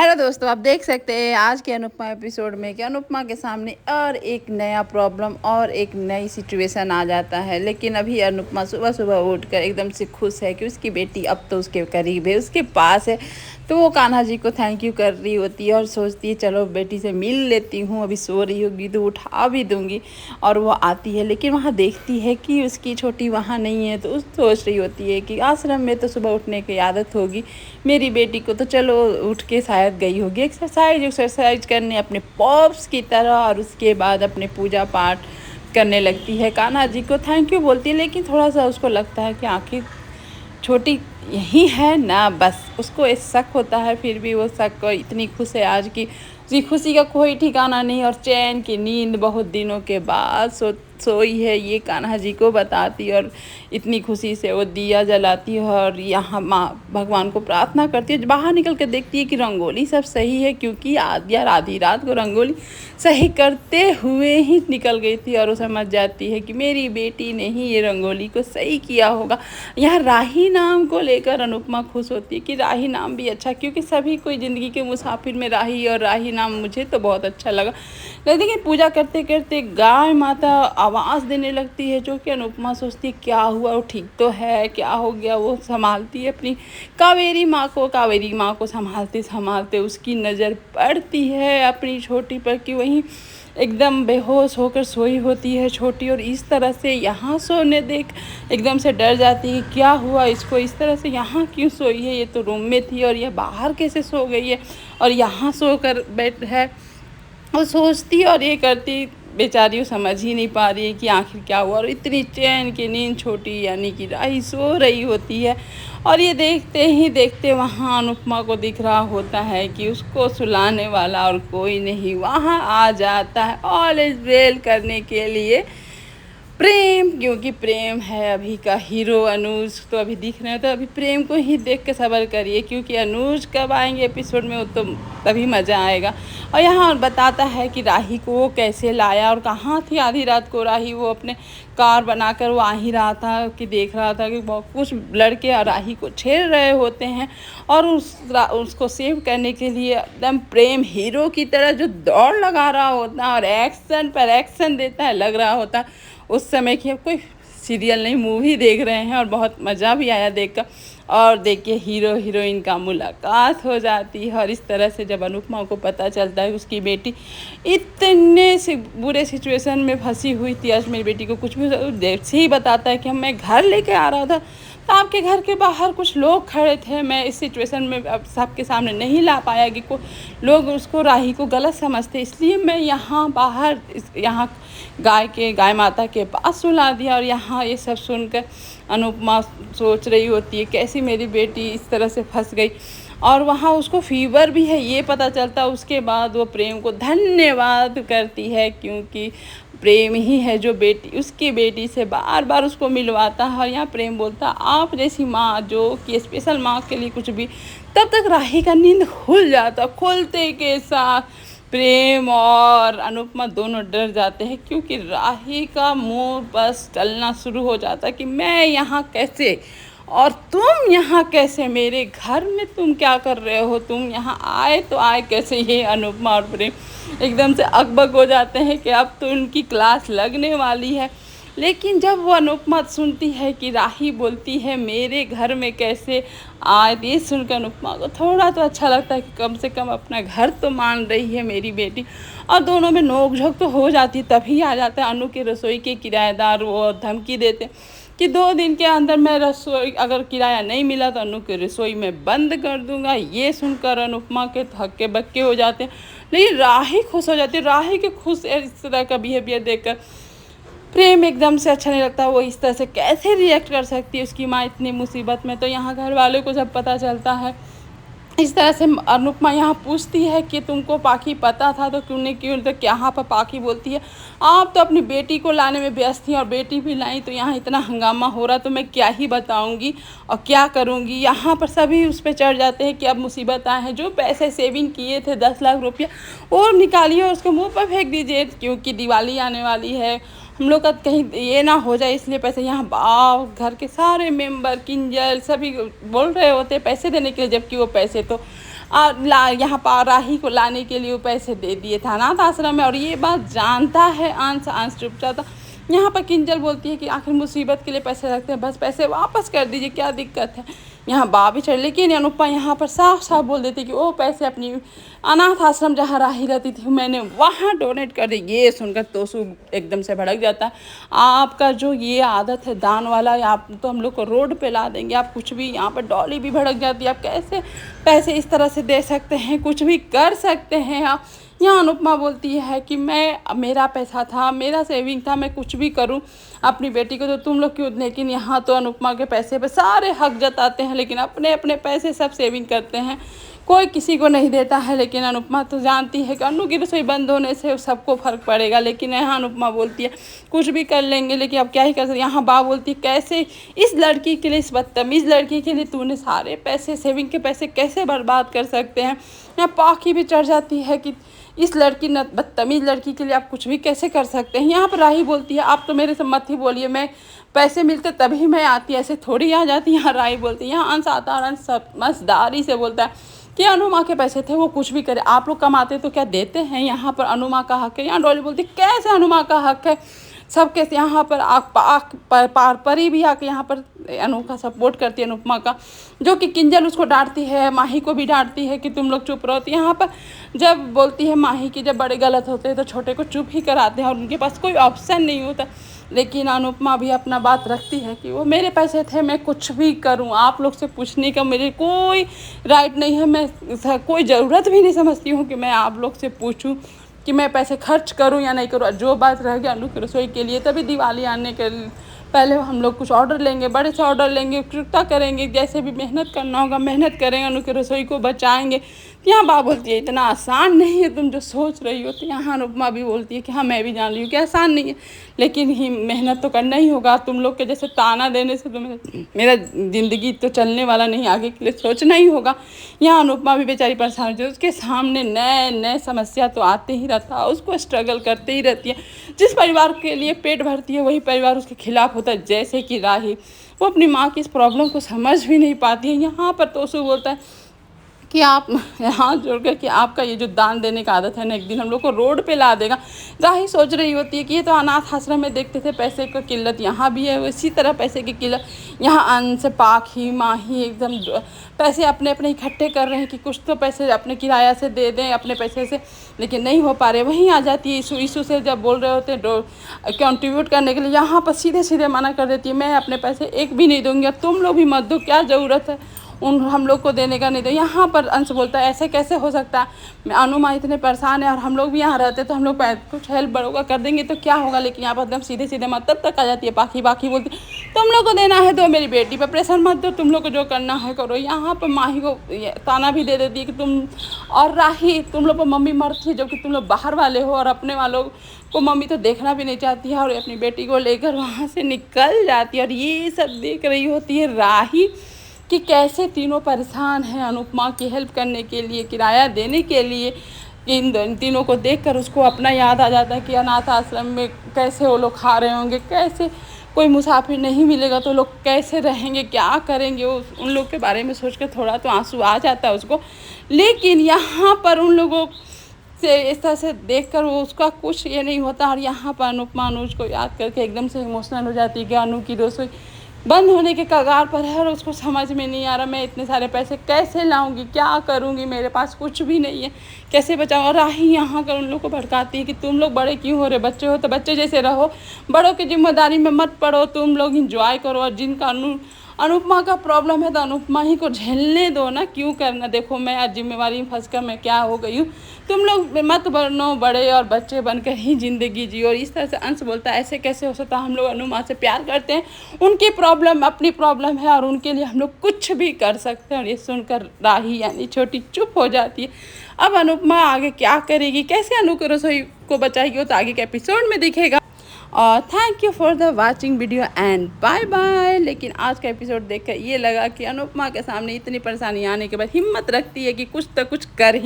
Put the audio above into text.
Hello दोस्तों, आप देख सकते हैं आज के अनुपमा एपिसोड में कि अनुपमा के सामने और एक नया प्रॉब्लम और एक नई सिचुएशन आ जाता है। लेकिन अभी अनुपमा सुबह सुबह उठकर एकदम से खुश है कि उसकी बेटी अब तो उसके करीब है, उसके पास है। तो वो कान्हा जी को थैंक यू कर रही होती है और सोचती है चलो बेटी से मिल लेती हूँ, अभी सो रही होगी तो उठा भी दूँगी। और वो आती है लेकिन वहाँ देखती है कि उसकी छोटी वहाँ नहीं है, तो उस सोच रही होती है कि आश्रम में तो सुबह उठने की आदत होगी मेरी बेटी को, तो चलो उठ के शायद गई होगी एक्सरसाइज करने अपने पॉप्स की तरह। और उसके बाद अपने पूजा पाठ करने लगती है, कान्हा जी को थैंक यू बोलती है। लेकिन थोड़ा सा उसको लगता है कि आखिर छोटी यही है ना, बस उसको एक शक होता है। फिर भी वो शक को इतनी खुश है आज की, उसकी खुशी का कोई ठिकाना नहीं। और चैन की नींद बहुत दिनों के बाद सोई है, ये कान्हा जी को बताती। और इतनी खुशी से वो दिया जलाती है और यहाँ माँ भगवान को प्रार्थना करती है। बाहर निकल कर देखती है कि रंगोली सब सही है, क्योंकि आधी रात को रंगोली सही करते हुए ही निकल गई थी। और वो समझ जाती है कि मेरी बेटी ने ही ये रंगोली को सही किया होगा। यहाँ राही नाम को लेकर अनुपमा खुश होती है कि राही नाम भी अच्छा, क्योंकि सभी कोई ज़िंदगी के मुसाफिर में राही, और राही नाम मुझे तो बहुत अच्छा लगा। लेकिन पूजा करते करते गाय माता आवाज़ देने लगती है, जो कि अनुपमा सोचती है क्या हुआ, वो ठीक तो है, क्या हो गया। वो संभालती है अपनी कावेरी माँ को संभालते संभालते उसकी नज़र पड़ती है अपनी छोटी पर कि वहीं एकदम बेहोश होकर सोई होती है छोटी। और इस तरह से यहाँ सोने देख एकदम से डर जाती है, क्या हुआ इसको, इस तरह से यहाँ क्यों सोई है, ये तो रूम में थी और ये बाहर कैसे सो गई है और यहाँ सोकर बैठ है। वो सोचती और ये करती, बेचारी वो समझ ही नहीं पा रही है कि आखिर क्या हुआ। और इतनी चैन की नींद छोटी यानी कि राही सो रही होती है। और ये देखते ही देखते वहाँ अनुपमा को दिख रहा होता है कि उसको सुलाने वाला और कोई नहीं वहाँ आ जाता है ऑल इज वेल करने के लिए प्रेम, क्योंकि प्रेम है अभी का हीरो। अनुज तो अभी दिख रहे हैं, तो अभी प्रेम को ही देख के सब्र करिए, क्योंकि अनुज कब आएंगे एपिसोड में वो तो तभी मज़ा आएगा। और यहाँ बताता है कि राही को वो कैसे लाया और कहाँ थी आधी रात को राही। वो अपने कार बनाकर वो आ ही रहा था कि देख रहा था कि बहुत कुछ लड़के राही को छेड़ रहे होते हैं। और उसको सेव करने के लिए एकदम प्रेम हीरो की तरह जो दौड़ लगा रहा होता है और एक्शन पर एक्शन देता है, लग रहा होता है उस समय कि अब कोई सीरियल नहीं मूवी देख रहे हैं। और बहुत मज़ा भी आया देखकर। और देखिए हीरो हीरोइन का मुलाकात हो जाती है। और इस तरह से जब अनुपमा को पता चलता है उसकी बेटी इतने से बुरे सिचुएशन में फंसी हुई थी, आज मेरी बेटी को कुछ भी जैसे ही बताता है कि मैं घर लेके आ रहा था तो आपके घर के बाहर कुछ लोग खड़े थे, मैं इस सिचुएशन में अब सबके सामने नहीं ला पाया कि लोग उसको राही को गलत समझते, इसलिए मैं यहाँ बाहर यहाँ गाय माता के पास सुला दिया। और यहाँ ये सब सुनकर अनुपमा सोच रही होती है कैसी मेरी बेटी इस तरह से फंस गई। और वहाँ उसको फीवर भी है ये पता चलता। उसके बाद वो प्रेम को धन्यवाद करती है, क्योंकि प्रेम ही है जो उसकी बेटी से बार बार उसको मिलवाता है। और यहाँ प्रेम बोलता आप जैसी माँ जो कि स्पेशल माँ के लिए कुछ भी। तब तक राही का नींद खुल जाता, खुलते के साथ प्रेम और अनुपमा दोनों डर जाते हैं, क्योंकि राही का मुंह बस चलना शुरू हो जाता है कि मैं यहाँ कैसे और तुम यहाँ कैसे, मेरे घर में तुम क्या कर रहे हो, तुम यहाँ आए तो आए कैसे। ये अनुपमा और प्रेम एकदम से अकबक हो जाते हैं कि अब तो उनकी क्लास लगने वाली है। लेकिन जब वो अनुपमा सुनती है कि राही बोलती है मेरे घर में कैसे आए, ये सुनकर अनुपमा को थोड़ा तो अच्छा लगता है कि कम से कम अपना घर तो मान रही है मेरी बेटी। और दोनों में नोक-झोंक तो हो जाती, तभी आ जाता है अनु के रसोई के किराएदार। वो धमकी देते कि 2 दिन के अंदर मैं रसोई अगर किराया नहीं मिला तो अनु की रसोई में बंद कर दूंगा। ये सुनकर अनुपमा के हक्के बक्के हो जाते हैं, लेकिन राही खुश हो जाती है। राही के खुश इस तरह का बिहेवियर देखकर प्रेम एकदम से अच्छा नहीं लगता। वो इस तरह से कैसे रिएक्ट कर सकती है, उसकी माँ इतनी मुसीबत में। तो यहाँ घर वालों को जब पता चलता है इस तरह से, अनुपमा यहाँ पूछती है कि तुमको पाखी पता था तो क्यों तो यहाँ पर पाखी बोलती है आप तो अपनी बेटी को लाने में व्यस्त थी और बेटी भी लाई, तो यहाँ इतना हंगामा हो रहा तो मैं क्या ही बताऊँगी और क्या करूँगी। यहाँ पर सभी उस पर चढ़ जाते हैं कि अब मुसीबत आए हैं, जो पैसे सेविंग किए थे 10 लाख रुपया वो निकालिए और उसके मुँह पर फेंक दीजिए, क्योंकि दिवाली आने वाली है, हम लोग का कहीं ये ना हो जाए इसलिए पैसे। यहाँ बाव घर के सारे मेंबर किंजल सभी बोल रहे होते पैसे देने के लिए, जबकि वो पैसे तो यहाँ पर राही को लाने के लिए वो पैसे दे दिए था अनाथ आश्रम में। और ये बात जानता है अंश चुपचाप था। यहाँ पर किंजल बोलती है कि आखिर मुसीबत के लिए पैसे रखते हैं, बस पैसे वापस कर दीजिए, क्या दिक्कत है। यहाँ भी चढ़, लेकिन अनुपमा यहाँ पर साफ साफ बोल देती कि वो पैसे अपनी अनाथ आश्रम जहाँ राही रहती थी मैंने वहाँ डोनेट कर दी। ये सुनकर तोसू एकदम से भड़क जाता है। आपका जो ये आदत है दान वाला, आप तो हम लोग को रोड पे ला देंगे, आप कुछ भी। यहाँ पर डॉली भी भड़क जाती है, आप कैसे पैसे इस तरह से दे सकते हैं, कुछ भी कर सकते हैं आप। यहाँ अनुपमा बोलती है कि मेरा पैसा था, मेरा सेविंग था, मैं कुछ भी करूं अपनी बेटी को तो तुम लोग क्यों। लेकिन यहाँ तो अनुपमा के पैसे पे सारे हक जताते हैं, लेकिन अपने अपने पैसे सब सेविंग करते हैं, कोई किसी को नहीं देता है। लेकिन अनुपमा तो जानती है कि अनु की रसोई बंद होने से सबको फ़र्क पड़ेगा। लेकिन यहाँ अनुपमा बोलती है कुछ भी कर लेंगे, लेकिन अब क्या ही कर सकते। यहाँ बोलती है कैसे इस लड़की के लिए, इस बदतमीज़ लड़की के लिए तूने सारे पैसे, सेविंग के पैसे कैसे बर्बाद कर सकते हैं। यहाँ पाखी भी चढ़ जाती है कि इस लड़की बदतमीज़ लड़की के लिए आप कुछ भी कैसे कर सकते हैं। यहाँ पर राही बोलती है आप तो मेरे से मत ही बोलिए, मैं पैसे मिलते तभी मैं आती, ऐसे थोड़ी आ जाती। यहाँ राही बोलती है, यहाँ अंश आता है, अंश समझदारी से बोलता है कि अनुमा के पैसे थे, वो कुछ भी करे, आप लोग कमाते तो क्या देते हैं। यहाँ पर अनुमा का हक है। यहाँ डॉली बोलती कैसे अनुमा का हक है, सबके यहाँ पर परी भी आके यहाँ पर अनु का सपोर्ट करती है अनुपमा का, जो कि किंजल उसको डांटती है, माही को भी डांटती है कि तुम लोग चुप रहो। तो यहाँ पर जब बोलती है माही कि जब बड़े गलत होते हैं तो छोटे को चुप ही कराते हैं और उनके पास कोई ऑप्शन नहीं होता। लेकिन अनुपमा भी अपना बात रखती है कि वो मेरे पैसे थे, मैं कुछ भी करूं, आप लोग से पूछने का मेरे कोई राइट नहीं है, मैं कोई ज़रूरत भी नहीं समझती हूँ कि मैं आप लोग से पूछूं कि मैं पैसे खर्च करूं या नहीं करूं। जो बात रह गया अनु की रसोई के लिए, तभी दिवाली आने के पहले हम लोग कुछ ऑर्डर लेंगे, बड़े से ऑर्डर लेंगे, कृपया करेंगे, जैसे भी मेहनत करना होगा मेहनत करेंगे, अनु की रसोई को बचाएंगे। तो यहाँ बात बोलती है इतना आसान नहीं है तुम जो सोच रही हो। तो यहाँ अनुपमा भी बोलती है कि हाँ मैं भी जान रही हूँ कि आसान नहीं है, लेकिन ही मेहनत तो करना ही होगा। तुम लोग के जैसे ताना देने से तो मेरा ज़िंदगी तो चलने वाला नहीं, आगे के लिए सोचना ही होगा। यहाँ अनुपमा भी बेचारी परेशान है, उसके सामने नए नए समस्या तो आते ही रहता है, उसको स्ट्रगल करते ही रहती है। जिस परिवार के लिए पेट भरती है वही परिवार उसके खिलाफ होता है, जैसे कि राही, वो अपनी माँ की इस प्रॉब्लम को समझ भी नहीं पाती है। यहाँ पर तोसू बोलता है कि आप हाथ जोड़कर कि आपका ये जो दान देने का आदत है ना, एक दिन हम लोग को रोड पे ला देगा। राही सोच रही होती है कि ये तो अनाथ आश्रम में देखते थे पैसे की किल्लत, यहाँ भी है इसी तरह पैसे की किल्लत। यहाँ अंश पाखी माही एकदम पैसे अपने अपने इकट्ठे कर रहे हैं कि कुछ तो पैसे अपने किराया से दे दें अपने पैसे से, लेकिन नहीं हो पा रहे। वहीं आ जाती है ईशू से जब बोल रहे होते हैं कंट्रीब्यूट करने के लिए, यहाँ पर सीधे सीधे मना कर देती है, मैं अपने पैसे एक भी नहीं दूँगी, तुम लोग भी मत दो, क्या ज़रूरत है हम लोग को देने का नहीं। तो यहाँ पर अंश बोलता है ऐसे कैसे हो सकता है, अनुमा इतने परेशान है और हम लोग भी यहाँ रहते तो हम लोग कुछ हेल्प बड़ों का कर देंगे तो क्या होगा। लेकिन यहाँ पर एकदम सीधे सीधे मत तब तक आ जाती है पाखी बोलती तुम लोग को देना है तो मेरी बेटी पर प्रेशर मत दो, तुम लोग को जो करना है करो। यहाँ पर माही को ताना भी दे देती है कि तुम और राही तुम लोग पर मम्मी मरती है, जबकि तुम लोग बाहर वाले हो और अपने वालों को मम्मी तो देखना भी नहीं चाहती है, और अपनी बेटी को लेकर वहाँ से निकल जाती है। और ये सब देख रही होती है राही कि कैसे तीनों परेशान हैं अनुपमा की हेल्प करने के लिए, किराया देने के लिए। इन तीनों को देखकर उसको अपना याद आ जाता है कि अनाथ आश्रम में कैसे वो लोग खा रहे होंगे, कैसे कोई मुसाफिर नहीं मिलेगा तो लोग कैसे रहेंगे, क्या करेंगे। वो उन लोग के बारे में सोचकर थोड़ा तो आंसू आ जाता है उसको। लेकिन यहाँ पर उन लोगों से इस तरह से देखकर वो उसका कुछ ये नहीं होता। और यहाँ पर अनुपमा अनुज को याद करके एकदम से इमोशनल हो जाती है कि अनु की रसोई बंद होने के कगार पर है और उसको समझ में नहीं आ रहा मैं इतने सारे पैसे कैसे लाऊंगी, क्या करूंगी, मेरे पास कुछ भी नहीं है, कैसे बचाऊँ। और राही यहाँ कर उन लोग को भड़काती है कि तुम लोग बड़े क्यों हो रहे, बच्चे हो तो बच्चे जैसे रहो, बड़ों की जिम्मेदारी में मत पड़ो, तुम लोग इंजॉय करो। और जिनका अनुपमा का प्रॉब्लम है तो अनुपमा ही को झेलने दो ना, क्यों करना। देखो मैं आज जिम्मेवारी में फंस कर मैं क्या हो गई हूँ, तुम लोग मत बनो बड़े और बच्चे बनकर ही ज़िंदगी जियो। और इस तरह से अंश बोलता है ऐसे कैसे हो सकता, हम लोग अनुमा से प्यार करते हैं, उनकी प्रॉब्लम अपनी प्रॉब्लम है और उनके लिए हम लोग कुछ भी कर सकते हैं। और ये सुनकर राही यानी छोटी चुप हो जाती है। अब अनुपमा आगे क्या करेगी, कैसे अनु की रसोई को बचाएगी, वो तो आगे के एपिसोड में दिखेगा। और thank you for the watching video and bye bye. लेकिन आज का एपिसोड देखकर ये लगा कि अनुपमा के सामने इतनी परेशानी आने के बाद हिम्मत रखती है कि कुछ तो कुछ कर ही